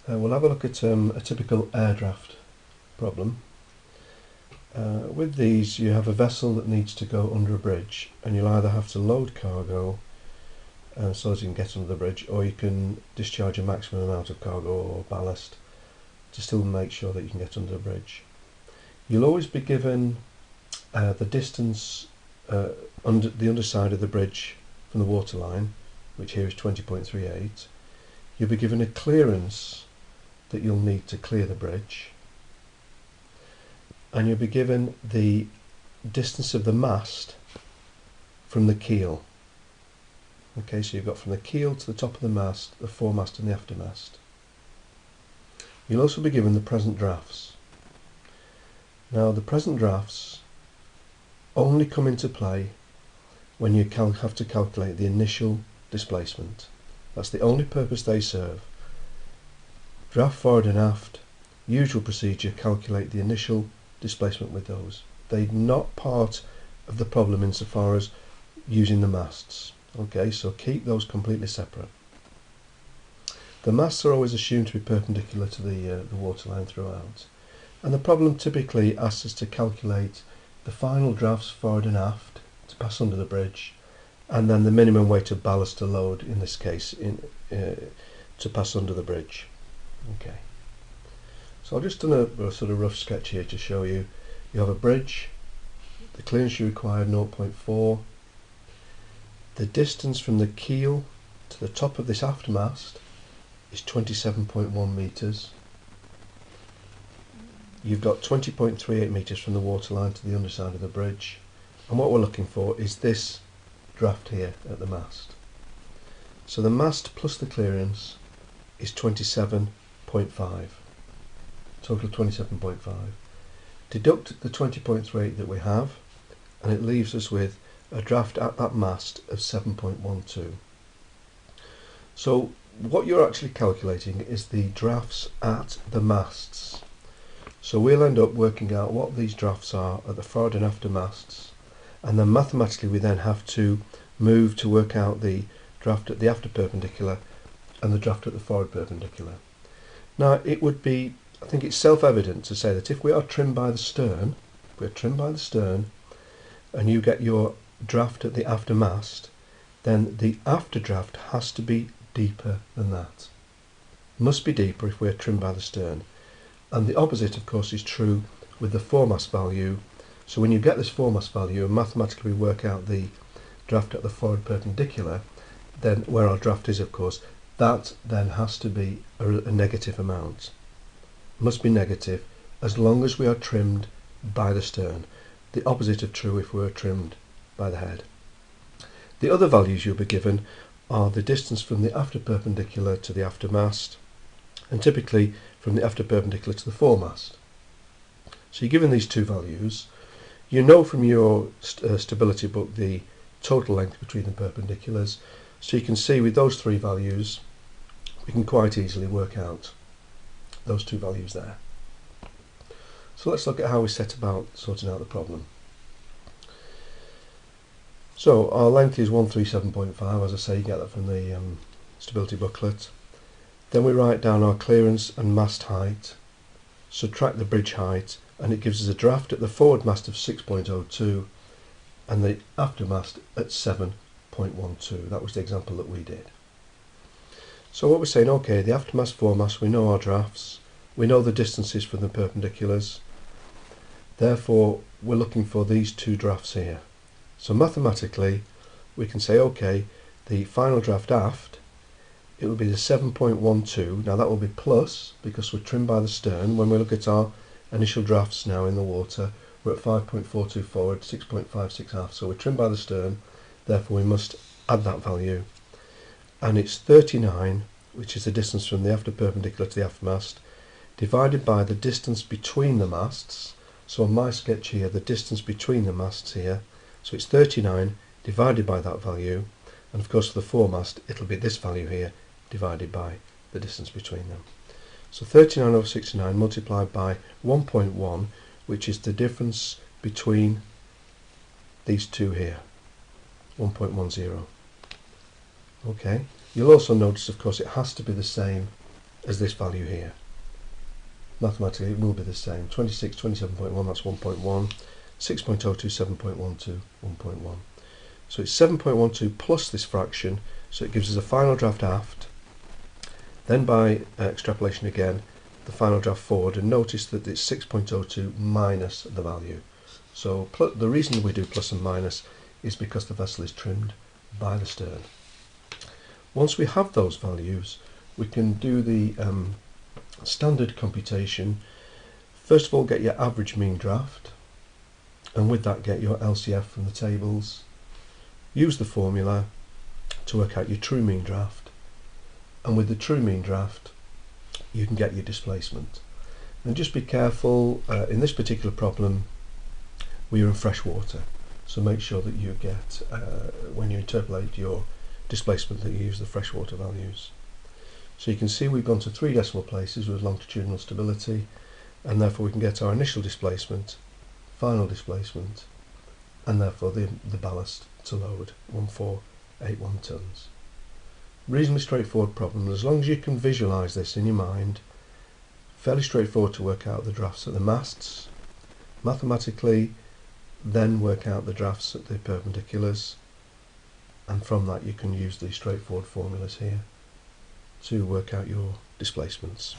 We'll have a look at a typical air draft problem. With these, you have a vessel that needs to go under a bridge, and you'll either have to load cargo so that you can get under the bridge, or you can discharge a maximum amount of cargo or ballast to still make sure that you can get under the bridge. You'll always be given the distance under the underside of the bridge from the waterline, which here is 20.38. You'll be given a clearance that you'll need to clear the bridge, and you'll be given the distance of the mast from the keel. Okay, so you've got from the keel to the top of the mast, the foremast and the aftermast. You'll also be given the present drafts. Now, the present drafts only come into play when you have to calculate the initial displacement. That's the only purpose they serve. Draft forward and aft, usual procedure, calculate the initial displacement with those. They're not part of the problem insofar as using the masts. Okay, so keep those completely separate. The masts are always assumed to be perpendicular to the waterline throughout, and the problem typically asks us to calculate the final drafts forward and aft to pass under the bridge, and then the minimum weight of ballast to load, in this case, to pass under the bridge. Okay, so I've just done a sort of rough sketch here to show you. You have a bridge, the clearance you require 0.4, the distance from the keel to the top of this aft mast is 27.1 metres. You've got 20.38 metres from the waterline to the underside of the bridge, and what we're looking for is this draft here at the mast. So the mast plus the clearance is 27.5, total 27.5. Deduct the 20.38 that we have, and it leaves us with a draft at that mast of 7.12. So what you're actually calculating is the drafts at the masts. So we'll end up working out what these drafts are at the forward and after masts, and then mathematically we then have to move to work out the draft at the after perpendicular and the draft at the forward perpendicular. Now, it would be, I think it's self-evident to say that if we are trimmed by the stern, and you get your draft at the after mast, then the after draft has to be deeper than that. Must be deeper if we're trimmed by the stern. And the opposite, of course, is true with the foremast value. So when you get this foremast value and mathematically work out the draft at the forward perpendicular, then where our draft is, of course, that then has to be a negative amount. Must be negative as long as we are trimmed by the stern. The opposite of true if we're trimmed by the head. The other values you'll be given are the distance from the after perpendicular to the aftermast, and typically from the after perpendicular to the foremast. So you're given these two values. You know from your stability book the total length between the perpendiculars, so you can see with those three values we can quite easily work out those two values there. So let's look at how we set about sorting out the problem. So our length is 137.5, as I say, you get that from the stability booklet. Then we write down our clearance and mast height, subtract the bridge height, and it gives us a draft at the forward mast of 6.02 and the aftermast at 7.12. That was the example that we did. So what we're saying, okay, the aftermast, foremast, we know our drafts, we know the distances from the perpendiculars, therefore we're looking for these two drafts here. So mathematically we can say, okay, the final draft aft, it will be the 7.12. Now that will be plus because we're trimmed by the stern. When we look at our initial drafts now in the water, we're at 5.42 forward, 6.56 aft, so we're trimmed by the stern, therefore we must add that value, and it's 39, which is the distance from the after perpendicular to the aftermast, divided by the distance between the masts. So on my sketch here, the distance between the masts here, so it's 39 divided by that value, and of course for the foremast it'll be this value here divided by the distance between them. So 39 over 69 multiplied by 1.1, which is the difference between these two here, 1.10. Okay, you'll also notice, of course, it has to be the same as this value here. Mathematically it will be the same. 26, 27.1, that's 1.1. 6.02, 7.12, 1.1. So it's 7.12 plus this fraction, so it gives us a final draft aft. Then by extrapolation again, the final draft forward, and notice that it's 6.02 minus the value. So the reason we do plus and minus is because the vessel is trimmed by the stern. Once we have those values, we can do the standard computation. First of all, get your average mean draft, and with that get your LCF from the tables. Use the formula to work out your true mean draft, and with the true mean draft you can get your displacement. And just be careful, in this particular problem we are in fresh water, so make sure that you get, when you interpolate your displacement, that you use the freshwater values. So you can see we've gone to 3 decimal places with longitudinal stability, and therefore we can get our initial displacement, final displacement, and therefore the ballast to load, 1481 tonnes. Reasonably straightforward problem. As long as you can visualise this in your mind, fairly straightforward to work out the drafts at the masts, mathematically then work out the drafts at the perpendiculars, and from that you can use these straightforward formulas here to work out your displacements.